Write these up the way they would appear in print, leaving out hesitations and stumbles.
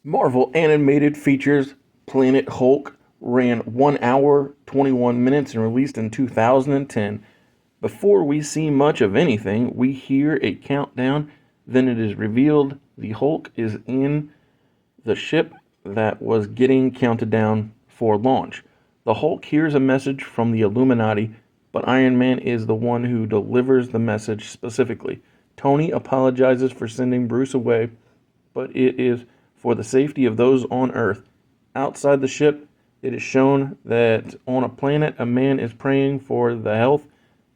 Marvel Animated Features Planet Hulk ran 1 hour, 21 minutes and released in 2010. Before we see much of anything, we hear a countdown, then it is revealed the Hulk is in the ship that was getting counted down for launch. The Hulk hears a message from the Illuminati, but Iron Man is the one who delivers the message specifically. Tony apologizes for sending Bruce away, but it is for the safety of those on Earth. Outside the ship, it is shown that on a planet, a man is praying for the health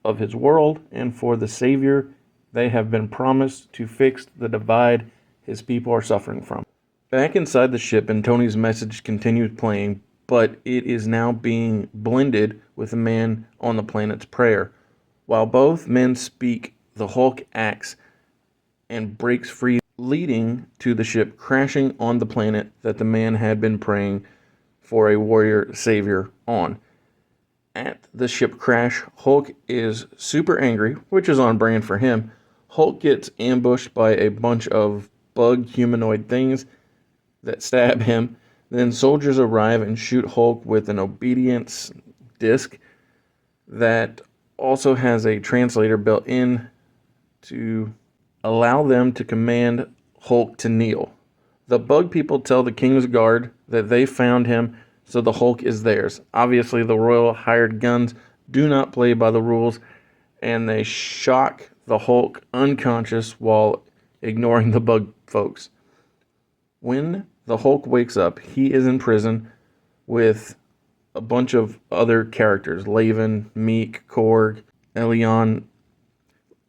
of his world and for the Savior they have been promised to fix the divide his people are suffering from. Back inside the ship, and Tony's message continues playing, but it is now being blended with the man on the planet's prayer. While both men speak, the Hulk acts and breaks free, leading to the ship crashing on the planet that the man had been praying for a warrior savior on. At the ship crash, Hulk is super angry, which is on brand for him. Hulk gets ambushed by a bunch of bug humanoid things that stab him. Then soldiers arrive and shoot Hulk with an obedience disc that also has a translator built in to allow them to command Hulk to kneel. The bug people tell the King's Guard that they found him, so the Hulk is theirs. Obviously, the royal hired guns do not play by the rules, and they shock the Hulk unconscious while ignoring the bug folks. When the Hulk wakes up, he is in prison with a bunch of other characters. Laven, Meek, Korg, Elion.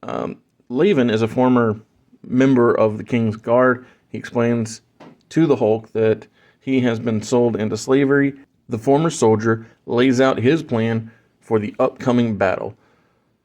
Laven is a former member of the King's Guard. He explains to the Hulk that he has been sold into slavery. The former soldier lays out his plan for the upcoming battle.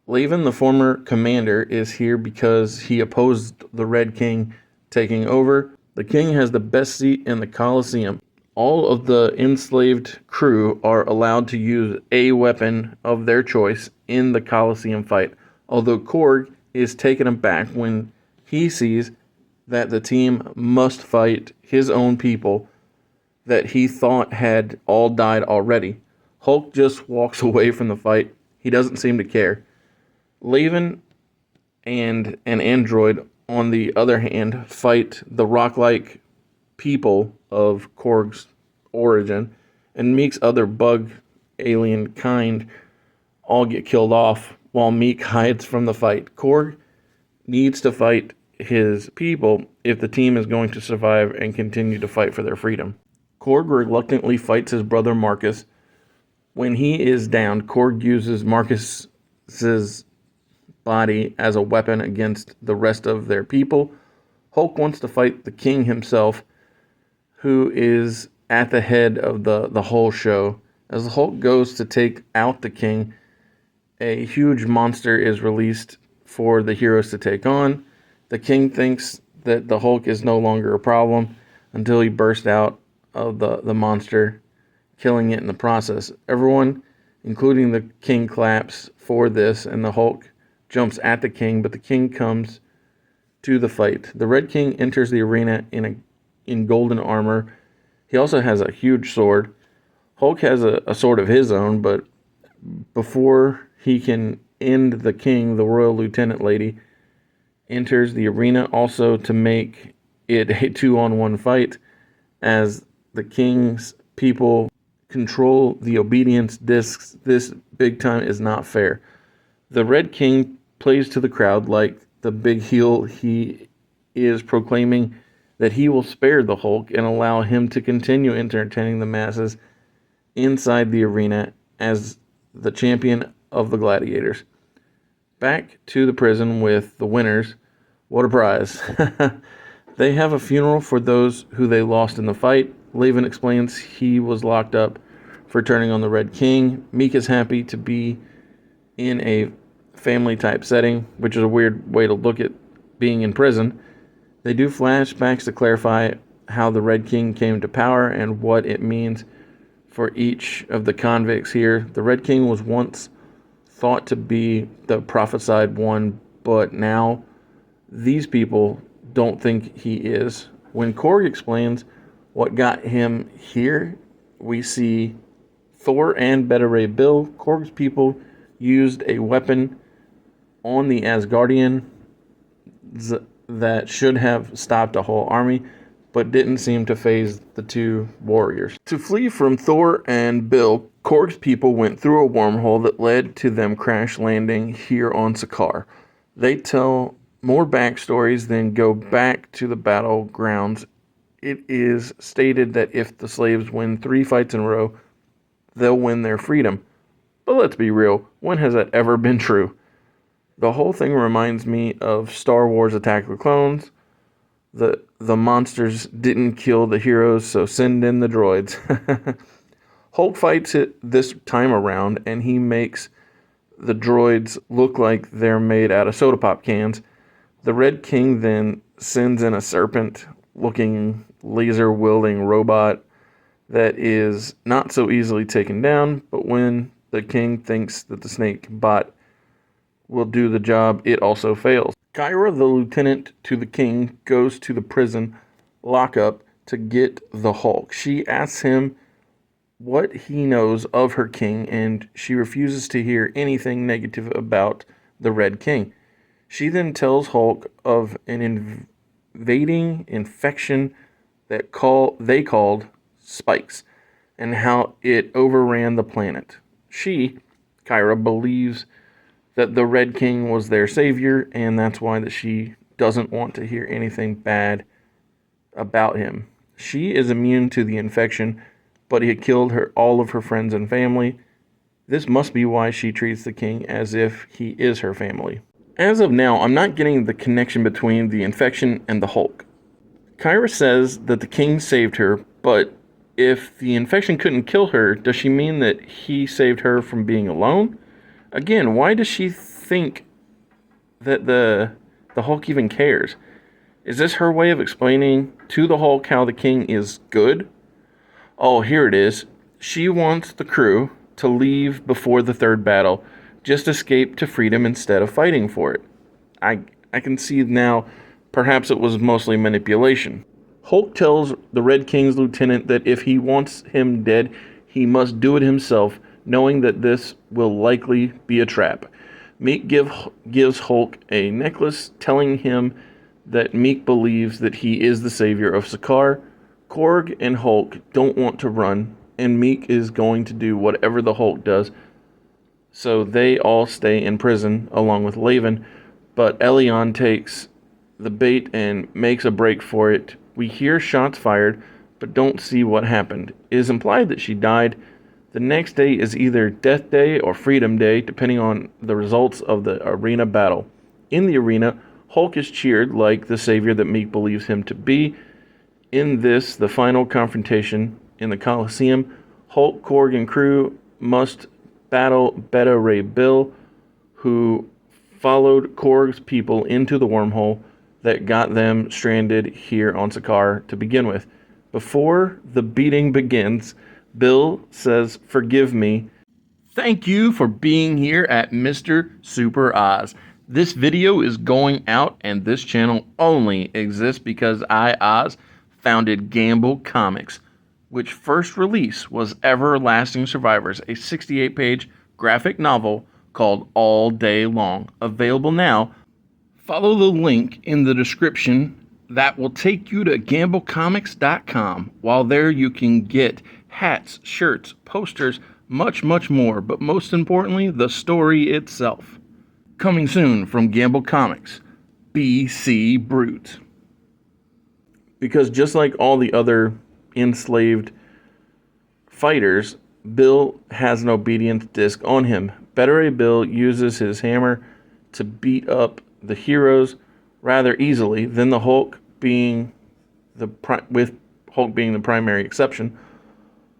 Laven, the former commander, is here because he opposed the Red King taking over. The king has the best seat in the Colosseum. All of the enslaved crew are allowed to use a weapon of their choice in the Colosseum fight, although Korg is taken aback when he sees that the team must fight his own people that he thought had all died already. Hulk just walks away from the fight. He doesn't seem to care. Laven and an android, on the other hand, fight the rock-like people of Korg's origin, and Meek's other bug alien kind all get killed off while Meek hides from the fight. Korg needs to fight his people if the team is going to survive and continue to fight for their freedom. Korg reluctantly fights his brother Marcus. When he is downed, Korg uses Marcus's body as a weapon against the rest of their people. Hulk wants to fight the king himself, who is at the head of the whole show. As the Hulk goes to take out the king, a huge monster is released for the heroes to take on. The king thinks that the Hulk is no longer a problem until he bursts out of the monster, killing it in the process. Everyone, including the king, claps for this, and the Hulk jumps at the king, but the king comes to the fight. The Red King enters the arena in golden armor. He also has a huge sword. Hulk has a sword of his own, but before he can end the king, the royal lieutenant lady enters the arena also to make it a 2-on-1 fight, as the king's people control the obedience discs. This big time is not fair. The Red King plays to the crowd like the big heel he is, proclaiming that he will spare the Hulk and allow him to continue entertaining the masses inside the arena as the champion of the gladiators. Back to the prison with the winners. What a prize. They have a funeral for those who they lost in the fight. Laven explains he was locked up for turning on the Red King. Meek is happy to be in a family type setting, which is a weird way to look at being in prison. They do flashbacks to clarify how the Red King came to power and what it means for each of the convicts here. The Red King was once thought to be the prophesied one, but now these people don't think he is. When Korg explains what got him here, we see Thor and Beta Ray Bill. Korg's people used a weapon on the Asgardian that should have stopped a whole army, but didn't seem to faze the two warriors. To flee from Thor and Bill, Korg's people went through a wormhole that led to them crash landing here on Sakaar. They tell more backstories than go back to the battlegrounds. It is stated that if the slaves win 3 fights in a row, they'll win their freedom. But let's be real, when has that ever been true? The whole thing reminds me of Star Wars Attack of the Clones. The monsters didn't kill the heroes, so send in the droids. Hulk fights it this time around, and he makes the droids look like they're made out of soda pop cans. The Red King then sends in a serpent-looking, laser-wielding robot that is not so easily taken down, but when the king thinks that the snake bot will do the job, it also fails. Kyra, the lieutenant to the king, goes to the prison lockup to get the Hulk. She asks him what he knows of her king, and she refuses to hear anything negative about the Red King. She then tells Hulk of an invading infection that they called spikes, and how it overran the planet. She, Kyra, believes that the Red King was their savior, and that's why that she doesn't want to hear anything bad about him. She is immune to the infection, but he killed all of her friends and family. This must be why she treats the king as if he is her family. As of now, I'm not getting the connection between the infection and the Hulk. Kyra says that the king saved her, but if the infection couldn't kill her, does she mean that he saved her from being alone? Again, why does she think that the Hulk even cares? Is this her way of explaining to the Hulk how the king is good? Oh, here it is. She wants the crew to leave before the third battle, just escape to freedom instead of fighting for it. I can see now, perhaps it was mostly manipulation. Hulk tells the Red King's lieutenant that if he wants him dead, he must do it himself, knowing that this will likely be a trap. Meek gives Hulk a necklace, telling him that Meek believes that he is the savior of Sakaar. Korg and Hulk don't want to run, and Meek is going to do whatever the Hulk does, so they all stay in prison along with Laven, but Elion takes the bait and makes a break for it. We hear shots fired, but don't see what happened. It is implied that she died. The next day is either Death Day or Freedom Day, depending on the results of the arena battle. In the arena, Hulk is cheered like the savior that Meek believes him to be. In this, the final confrontation in the Coliseum, Hulk, Korg, and crew must battle Beta Ray Bill, who followed Korg's people into the wormhole that got them stranded here on Sakaar to begin with. Before the beating begins, Bill says, "Forgive me. Thank you for being here at Mr. Super Oz. This video is going out, and this channel only exists because I, Oz, founded Gamble Comics, which first release was Everlasting Survivors, a 68-page graphic novel called All Day Long. Available now. Follow the link in the description that will take you to gamblecomics.com. While there, you can get hats, shirts, posters, much more, but most importantly, the story itself. Coming soon from Gamble Comics, BC Brute. Because just like all the other enslaved fighters, Bill has an obedience disc on him. Beta Ray Bill uses his hammer to beat up the heroes rather easily than the Hulk being with Hulk being the primary exception.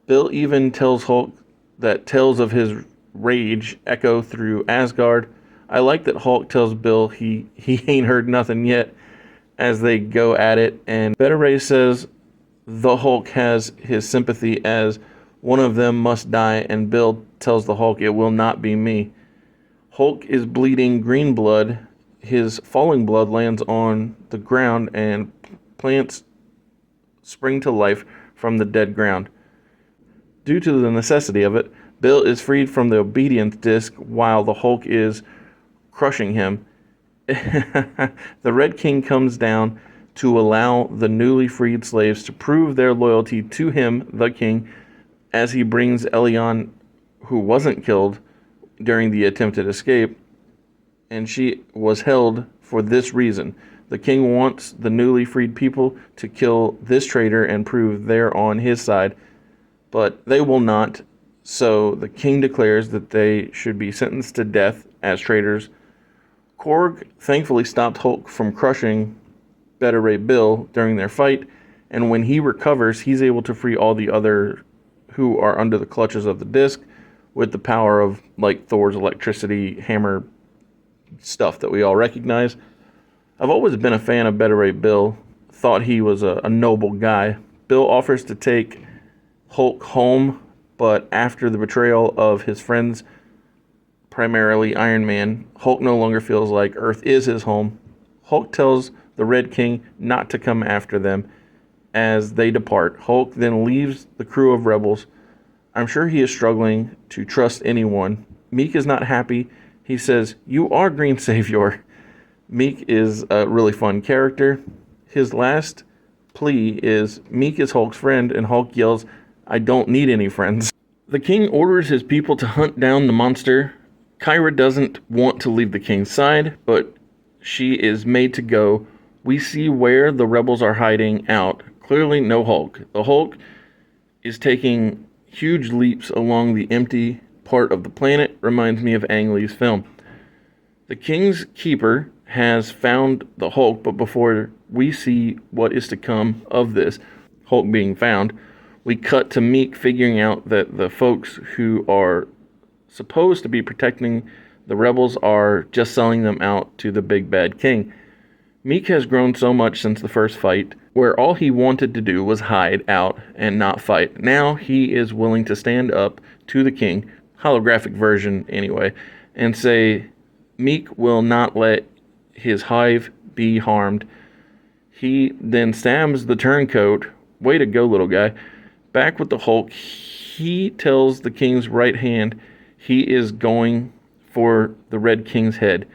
Bill even tells Hulk that tales of his rage echo through Asgard. I like that Hulk tells Bill he ain't heard nothing yet as they go at it, and Beta Ray says The Hulk has his sympathy as one of them must die, and Bill tells the Hulk, "It will not be me." Hulk is bleeding green blood. His falling blood lands on the ground, and plants spring to life from the dead ground. Due to the necessity of it, Bill is freed from the obedience disc while the Hulk is crushing him. The Red King comes down to allow the newly freed slaves to prove their loyalty to him, the king, as he brings Elion, who wasn't killed during the attempted escape, and she was held for this reason. The king wants the newly freed people to kill this traitor and prove they're on his side, but they will not, so the king declares that they should be sentenced to death as traitors. Korg thankfully stopped Hulk from crushing Beta Ray Bill during their fight, and when he recovers, he's able to free all the other who are under the clutches of the disc with the power of, like, Thor's electricity hammer stuff that we all recognize. I've always been a fan of Beta Ray Bill, thought he was a noble guy. Bill offers to take Hulk home, but after the betrayal of his friends, primarily Iron Man, Hulk no longer feels like Earth is his home. Hulk tells the Red King not to come after them as they depart. Hulk then leaves the crew of rebels. I'm sure he is struggling to trust anyone. Meek is not happy. He says, "You are Green Savior." Meek is a really fun character. His last plea is Meek is Hulk's friend, and Hulk yells, "I don't need any friends." The king orders his people to hunt down the monster. Kyra doesn't want to leave the king's side, but she is made to go. We see where the rebels are hiding out. Clearly no Hulk. The Hulk is taking huge leaps along the empty part of the planet. Reminds me of Ang Lee's film. The King's Keeper has found the Hulk, but before we see what is to come of this Hulk being found, we cut to Meek figuring out that the folks who are supposed to be protecting the rebels are just selling them out to the big bad king. Meek has grown so much since the first fight, where all he wanted to do was hide out and not fight. Now he is willing to stand up to the king, holographic version anyway, and say Meek will not let his hive be harmed. He then stabs the turncoat. Way to go, little guy. Back with the Hulk, he tells the king's right hand he is going for the Red King's head.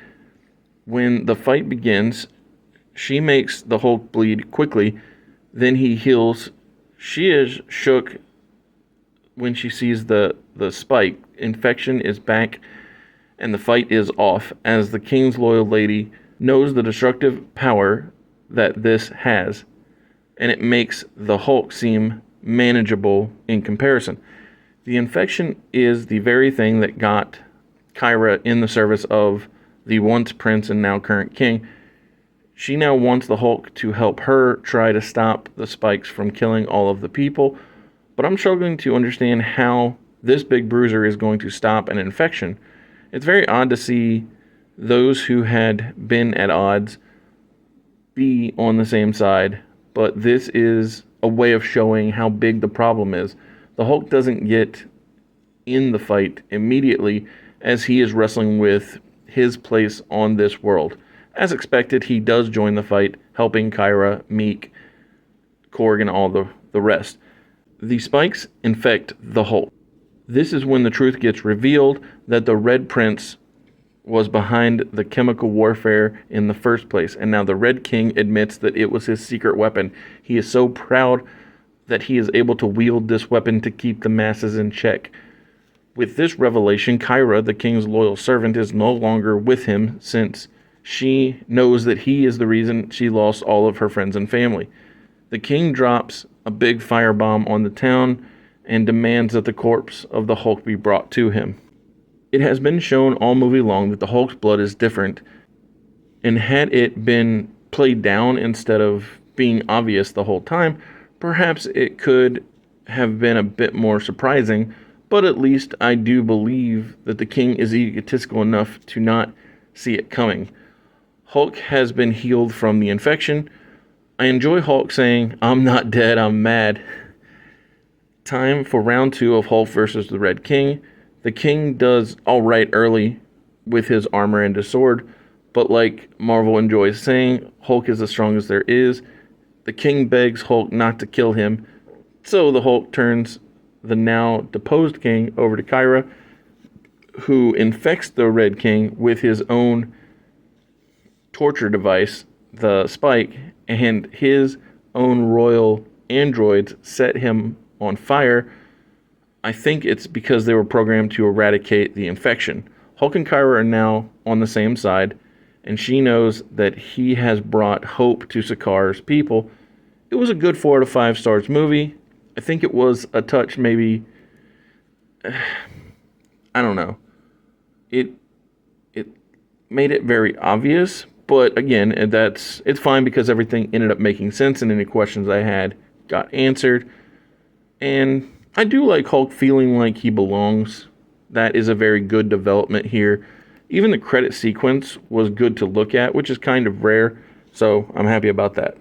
When the fight begins, she makes the Hulk bleed quickly, then he heals. She is shook when she sees the spike. Infection is back, and the fight is off, as the king's loyal lady knows the destructive power that this has, and it makes the Hulk seem manageable in comparison. The infection is the very thing that got Kyra in the service of the once prince and now current king. She now wants the Hulk to help her try to stop the spikes from killing all of the people, but I'm struggling to understand how this big bruiser is going to stop an infection. It's very odd to see those who had been at odds be on the same side, but this is a way of showing how big the problem is. The Hulk doesn't get in the fight immediately as he is wrestling with his place on this world. As expected, he does join the fight, helping Kyra, Meek, Korg, and all the rest. The spikes infect the Hulk. This is when the truth gets revealed that the Red Prince was behind the chemical warfare in the first place, and now the Red King admits that it was his secret weapon. He is so proud that he is able to wield this weapon to keep the masses in check. With this revelation, Kyra, the king's loyal servant, is no longer with him, since she knows that he is the reason she lost all of her friends and family. The king drops a big firebomb on the town and demands that the corpse of the Hulk be brought to him. It has been shown all movie long that the Hulk's blood is different, and had it been played down instead of being obvious the whole time, perhaps it could have been a bit more surprising, but at least I do believe that the king is egotistical enough to not see it coming. Hulk has been healed from the infection. I enjoy Hulk saying, "I'm not dead, I'm mad." Time for round two of Hulk versus the Red King. The King does all right early with his armor and his sword, but like Marvel enjoys saying, Hulk is the strongest there is. The King begs Hulk not to kill him, so the Hulk turns the now deposed King over to Kyra, who infects the Red King with his own torture device, the Spike, and his own royal androids set him on fire. I think it's because they were programmed to eradicate the infection. Hulk and Kyra are now on the same side, and she knows that he has brought hope to Sakar's people. It was a good 4 out of 5 stars movie. I think it was a touch, maybe, I don't know. It it made it very obvious, but again, it's fine because everything ended up making sense, and any questions I had got answered. And I do like Hulk feeling like he belongs. That is a very good development here. Even the credit sequence was good to look at, which is kind of rare. So I'm happy about that.